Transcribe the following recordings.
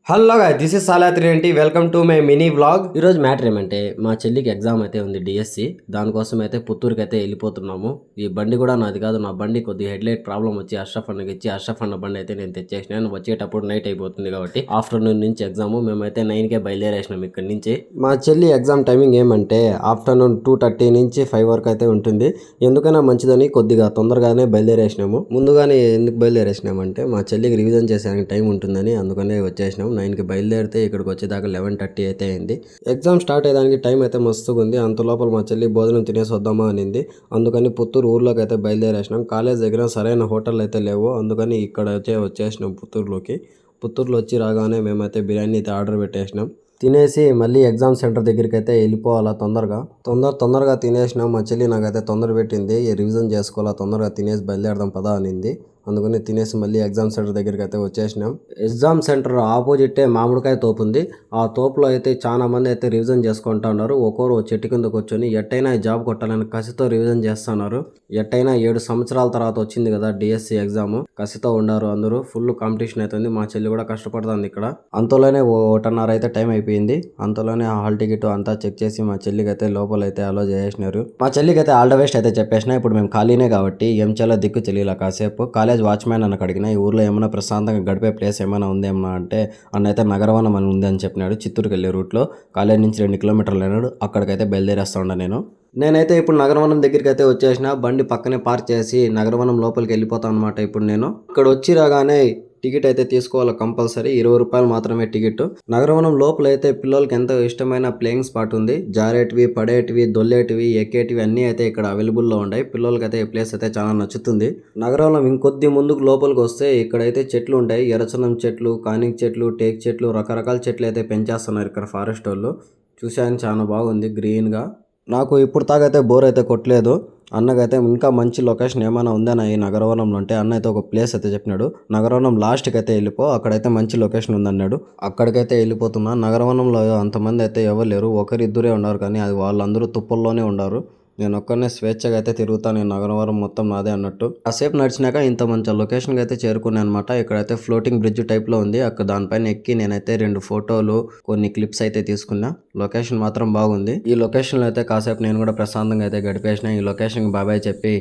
Hello guys, this is సాలాత్రి ఏంటి welcome to my mini vlog. ఈరోజు matter ఏమంటే మా చెల్లికి ఎగ్జామ్ అయితే ఉంది డిఎస్సి. దానికోసం అయితే పుత్తూరుకి అయితే వెళ్ళిపోతున్నాము. ఈ బండి కూడా నాది కాదు, నా బండి కొద్దిగా హెడ్లైట్ ప్రాబ్లం వచ్చి అష్రఫ్ అన్నకి ఇచ్చి అష్రఫ్ అన్న బండి అయితే నేను తెచ్చేసినాను. వచ్చేటప్పుడు నైట్ అయిపోతుంది కాబట్టి ఆఫ్టర్నూన్ నుంచి ఎగ్జామ్. మేమైతే 9కే బయలుదేరేసినాం ఇక్కడ నుంచి. మా చెల్లి ఎగ్జామ్ టైమింగ్ ఏమంటే ఆఫ్టర్నూన్ 2:30 నుంచి 5 వరకు అయితే ఉంటుంది. ఎందుకైనా మంచిదని కొద్దిగా తొందరగానే బయలుదేరేసినాము. ముందుగానే ఎందుకు బయలుదేరేసినామంటే మా చెల్లికి రివిజన్ చేసేందుకు టైం ఉంటుందని అందుకనే వచ్చేసినాము. 9కి బయలుదేరితే ఇక్కడికి వచ్చేదాకా 11:30 అయితే అయింది. ఎగ్జామ్ స్టార్ట్ అయ్యేదానికి టైం అయితే మస్తుగా ఉంది. అంత లోపల మా చెల్లి భోజనం తినేసి వద్దామా అనింది. అందుకని పుత్తూరు ఊర్లోకి అయితే బయలుదేరేసినాం. కాలేజ్ దగ్గర సరైన హోటల్ అయితే లేవు, అందుకని ఇక్కడ వచ్చేసినాం పుత్తూరులోకి. పుత్తూరులో వచ్చి రాగానే మేమైతే బిర్యానీ అయితే ఆర్డర్ పెట్టేసినాం. తినేసి మళ్ళీ ఎగ్జామ్ సెంటర్ దగ్గరికి అయితే వెళ్ళిపోవాలా తొందరగా తినేసినాం. మా చెల్లి నాకైతే తొందర పెట్టింది, రివిజన్ చేసుకోవాలా, తొందరగా తినేసి బయలుదేరదాం పదా అనింది. అందుకని తినేసి మళ్ళీ ఎగ్జామ్ సెంటర్ దగ్గరికి అయితే వచ్చేసినాం. ఎగ్జామ్ సెంటర్ ఆపోజిటే మామిడికాయ తోపు ఉంది. ఆ తోపులో అయితే చాలా మంది అయితే రివిజన్ చేసుకుంటా ఉన్నారు. ఒక్కొరు చెట్టు కింద కూర్చొని ఎట్టయినా జాబ్ కొట్టాలని కసితో రివిజన్ చేస్తున్నారు. ఎట్టయినా 7 సంవత్సరాల తర్వాత వచ్చింది కదా డిఎస్సి ఎగ్జామ్, కసితో ఉన్నారు అందరూ. ఫుల్ కాంపిటీషన్ అవుతుంది. మా చెల్లి కూడా కష్టపడుతుంది ఇక్కడ. అంతలోనే 1:30 అయితే టైం అయిపోయింది. అంతలోనే హాల్ టికెట్ అంతా చెక్ చేసి మా చెల్లికి అయితే లోపలైతే అలో చేసినారు. మా చెల్లికి అయితే ఆల్ ద బెస్ట్ అయితే చెప్పేసిన. ఇప్పుడు మేము ఖాళీనే కాబట్టి ఏం చేయాలో దిక్కు తెలియలా. కాసేపు కాలేజ్ వాచ్మ్యాన్ అన్నకు అడిగిన, ఈ ఊర్లో ఏమైనా ప్రశాంతంగా గడిపే ప్లేస్ ఏమైనా ఉందేమన్నా అంటే, అన్న అయితే నగరవనం అని ఉంది అని చెప్పినాడు. చిత్తూరుకి వెళ్ళే రూట్లో కాలేజ్ నుంచి 2 కిలోమీటర్లు అన్నాడు. అక్కడికైతే బయలుదేరేస్తా ఉన్నా నేనైతే ఇప్పుడు నగరవనం దగ్గరికి అయితే వచ్చేసిన. బండి పక్కనే పార్క్ చేసి నగరవనం లోపలికి వెళ్ళిపోతాను అనమాట. ఇప్పుడు నేను ఇక్కడ వచ్చి రాగానే టికెట్ అయితే తీసుకోవాలి కంపల్సరీ. 20 రూపాయలు మాత్రమే టికెట్. నగరవనం లోపల అయితే పిల్లలకి ఎంతో ఇష్టమైన ప్లేయింగ్ స్పాట్ ఉంది. జారేటివి, పడేటివి, దొల్లేటివి, ఎక్కేటివి అన్నీ అయితే ఇక్కడ అవైలబుల్లో ఉన్నాయి. పిల్లలకి అయితే ఈ ప్లేస్ అయితే చాలా నచ్చుతుంది. నగరంలో ఇంకొద్ది ముందుకు లోపలికి వస్తే ఇక్కడైతే చెట్లు ఉంటాయి. ఎర్రచందనం చెట్లు, కానిక్ చెట్లు, టేక్ చెట్లు, రకరకాల చెట్లు అయితే పెంచేస్తున్నారు ఇక్కడ ఫారెస్ట్ వాళ్ళు. చూశాను, చాలా బాగుంది గ్రీన్గా. నాకు ఇప్పుడు తాగైతే బోర్ అయితే కొట్టలేదు. అన్నకైతే ఇంకా మంచి లొకేషన్ ఏమైనా ఉందని ఈ నగరవనంలో ఉంటే అన్న అయితే ఒక ప్లేస్ అయితే చెప్పినాడు. నగరవనం లాస్ట్కి అయితే వెళ్ళిపో, అక్కడైతే మంచి లొకేషన్ ఉందన్నాడు. అక్కడికైతే వెళ్ళిపోతున్నా. నగరవనంలో అంతమంది అయితే ఎవరు లేరు, ఒకరిద్దరే ఉన్నారు. కానీ అది వాళ్ళందరూ తుప్పల్లోనే ఉన్నారు. నేను ఒక్కనే స్వేచ్ఛగా అయితే తిరుగుతాను. ఈ నగరవరం మొత్తం నాదే అన్నట్టు. కాసేపు నడిచినాక ఇంత మంచి లొకేషన్కి అయితే చేరుకున్నాను అనమాట. ఇక్కడైతే ఫ్లోటింగ్ బ్రిడ్జ్ టైప్లో ఉంది. అక్కడ దానిపైన ఎక్కి నేనైతే 2 ఫోటోలు, కొన్ని క్లిప్స్ అయితే తీసుకున్నా. లొకేషన్ మాత్రం బాగుంది. ఈ లొకేషన్లో అయితే కాసేపు నేను కూడా ప్రశాంతంగా అయితే గడిపేసిన. ఈ లొకేషన్కి బాబాయ్ చెప్పి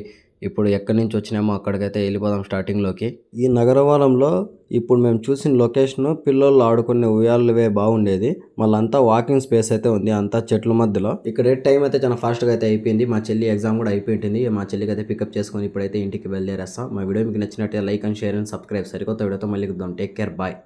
ఇప్పుడు ఎక్కడి నుంచి వచ్చినామో అక్కడికైతే వెళ్ళిపోదాం స్టార్టింగ్లోకి. ఈ నగరవనంలో ఇప్పుడు మేము చూసిన లొకేషన్ పిల్లలు ఆడుకునే ఉయ్యాలవే బాగుండేది. మళ్ళీ అంతా వాకింగ్ స్పేస్ అయితే ఉంది, అంతా చెట్ల మధ్యలో. ఇక్కడ టైం అయితే చాలా ఫాస్ట్గా అయితే అయిపోయింది. మా చెల్లి ఎగ్జామ్ కూడా అయిపోయింది. మా చెల్లికి అయితే పికప్ చేసుకొని ఇప్పుడైతే ఇంటికి బయలుదేరేస్తాం. మా వీడియో మీకు నచ్చినట్టే like and share and subscribe. సరికొత్త వీడియోతో మళ్ళీ చూద్దాం. Take care, bye.